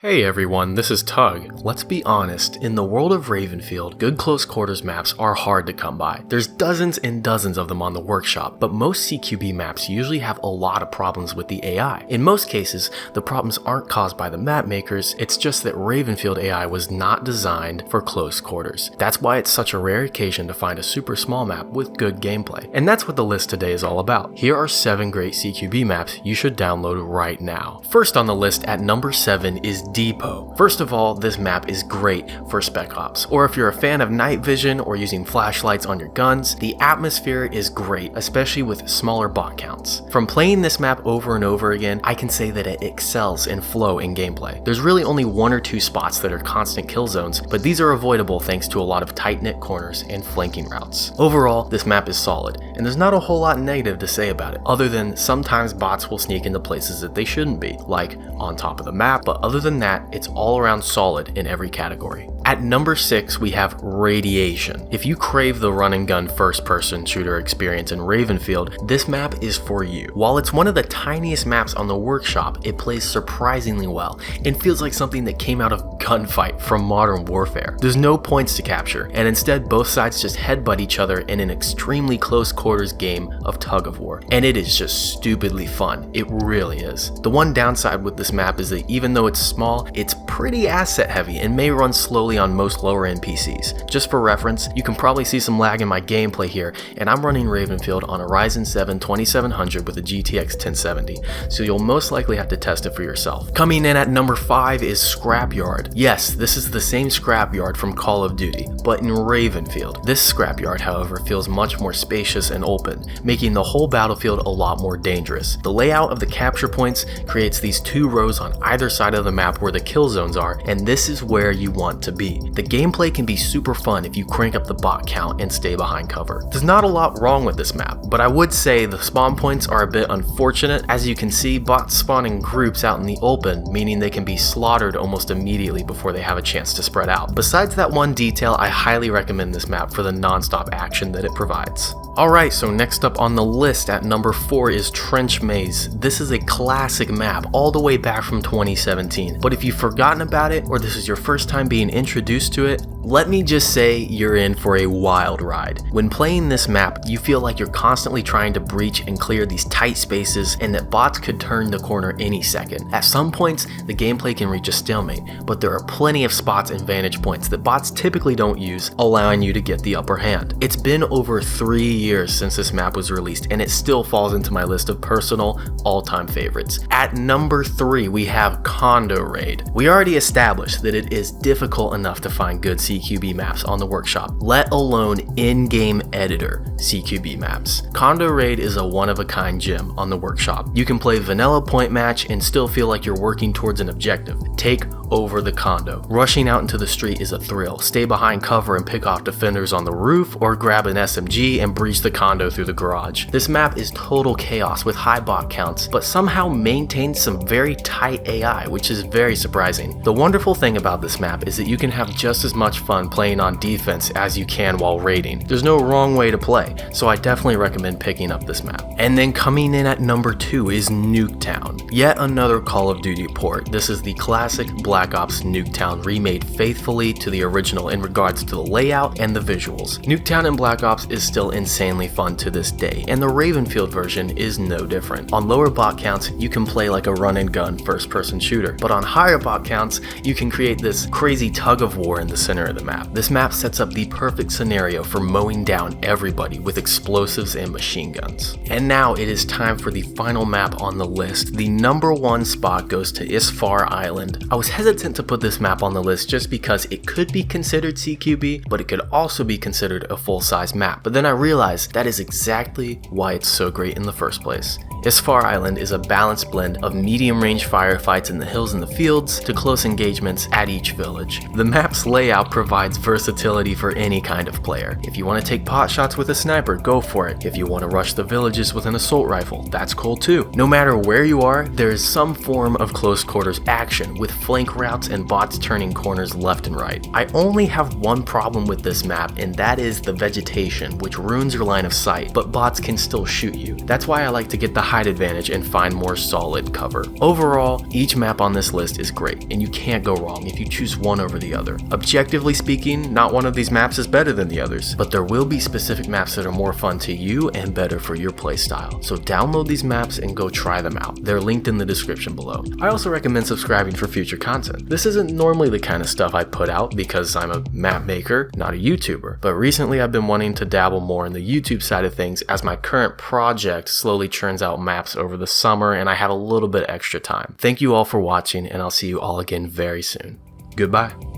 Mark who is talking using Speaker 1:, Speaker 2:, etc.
Speaker 1: Hey everyone, this is Tug. Let's be honest, in the world of Ravenfield, good close quarters maps are hard to come by. There's dozens and dozens of them on the workshop, but most CQB maps usually have a lot of problems with the AI. In most cases, the problems aren't caused by the map makers, it's just that Ravenfield AI was not designed for close quarters. That's why it's such a rare occasion to find a super small map with good gameplay. And that's what the list today is all about. Here are 7 great CQB maps you should download right now. First on the list at number 7 is Depot. First of all, this map is great for Spec Ops, or if you're a fan of night vision or using flashlights on your guns, the atmosphere is great, especially with smaller bot counts. From playing this map over and over again, I can say that it excels in flow in gameplay. There's really only 1 or 2 spots that are constant kill zones, but these are avoidable thanks to a lot of tight-knit corners and flanking routes. Overall, this map is solid, and there's not a whole lot negative to say about it, other than sometimes bots will sneak into places that they shouldn't be, like on top of the map, but other than that, it's all around solid in every category. At number 6, we have Radiation. If you crave the run and gun first person shooter experience in Ravenfield, this map is for you. While it's one of the tiniest maps on the workshop, it plays surprisingly well and feels like something that came out of Gunfight from Modern Warfare. There's no points to capture, and instead both sides just headbutt each other in an extremely close quarters game of tug of war. And it is just stupidly fun. It really is. The one downside with this map is that even though it's small, it's pretty asset heavy and may run slowly on most lower end PCs. Just for reference, you can probably see some lag in my gameplay here, and I'm running Ravenfield on a Ryzen 7 2700 with a GTX 1070, so you'll most likely have to test it for yourself. Coming in at number 5 is Scrapyard. Yes, this is the same Scrapyard from Call of Duty, but in Ravenfield. This Scrapyard, however, feels much more spacious and open, making the whole battlefield a lot more dangerous. The layout of the capture points creates these 2 rows on either side of the map where the kill zones are, and this is where you want to be. The gameplay can be super fun if you crank up the bot count and stay behind cover. There's not a lot wrong with this map, but I would say the spawn points are a bit unfortunate. As you can see, bots spawn in groups out in the open, meaning they can be slaughtered almost immediately before they have a chance to spread out. Besides that one detail, I highly recommend this map for the non-stop action that it provides. Alright, so next up on the list at number 4 is Trench Maze. This is a classic map all the way back from 2017, but if you've forgotten about it or this is your first time being introduced to it, let me just say you're in for a wild ride. When playing this map, you feel like you're constantly trying to breach and clear these tight spaces and that bots could turn the corner any second. At some points, the gameplay can reach a stalemate, but there are plenty of spots and vantage points that bots typically don't use, allowing you to get the upper hand. It's been over 3 years since this map was released, and it still falls into my list of personal all-time favorites. At number 3, we have Condo Raid. We already established that it is difficult enough to find good CQB maps on the workshop, let alone in-game editor CQB maps. Condo Raid is a one-of-a-kind gem on the workshop. You can play vanilla point match and still feel like you're working towards an objective. Take over the condo. Rushing out into the street is a thrill. Stay behind cover and pick off defenders on the roof, or grab an SMG and breach the condo through the garage. This map is total chaos with high bot counts, but somehow maintains some very tight AI, which is very surprising. The wonderful thing about this map is that you can have just as much fun playing on defense as you can while raiding. There's no wrong way to play, so I definitely recommend picking up this map. And then coming in at number 2 is Nuketown. Yet another Call of Duty port. This is the classic Black Ops Nuketown remade faithfully to the original in regards to the layout and the visuals. Nuketown in Black Ops is still insanely fun to this day, and the Ravenfield version is no different. On lower bot counts, you can play like a run and gun first person shooter, but on higher bot counts, you can create this crazy tug of war in the center of the map. This map sets up the perfect scenario for mowing down everybody with explosives and machine guns. And now it is time for the final map on the list. The number 1 spot goes to Isfar Island. I was hesitant to put this map on the list just because it could be considered CQB, but it could also be considered a full-size map. But then I realized that is exactly why it's so great in the first place. Isfar Island is a balanced blend of medium-range firefights in the hills and the fields to close engagements at each village. The map's layout provides versatility for any kind of player. If you want to take pot shots with a sniper, go for it. If you want to rush the villages with an assault rifle, that's cool too. No matter where you are, there is some form of close quarters action with flank routes and bots turning corners left and right. I only have one problem with this map, and that is the vegetation, which ruins your line of sight, but bots can still shoot you. That's why I like to get the height advantage and find more solid cover. Overall, each map on this list is great, and you can't go wrong if you choose one over the other. Objectively speaking, not one of these maps is better than the others, but there will be specific maps that are more fun to you and better for your playstyle. So download these maps and go try them out. They're linked in the description below. I also recommend subscribing for future content. This isn't normally the kind of stuff I put out because I'm a map maker, not a YouTuber, but recently I've been wanting to dabble more in the YouTube side of things as my current project slowly churns out maps over the summer and I have a little bit extra time. Thank you all for watching, and I'll see you all again very soon. Goodbye.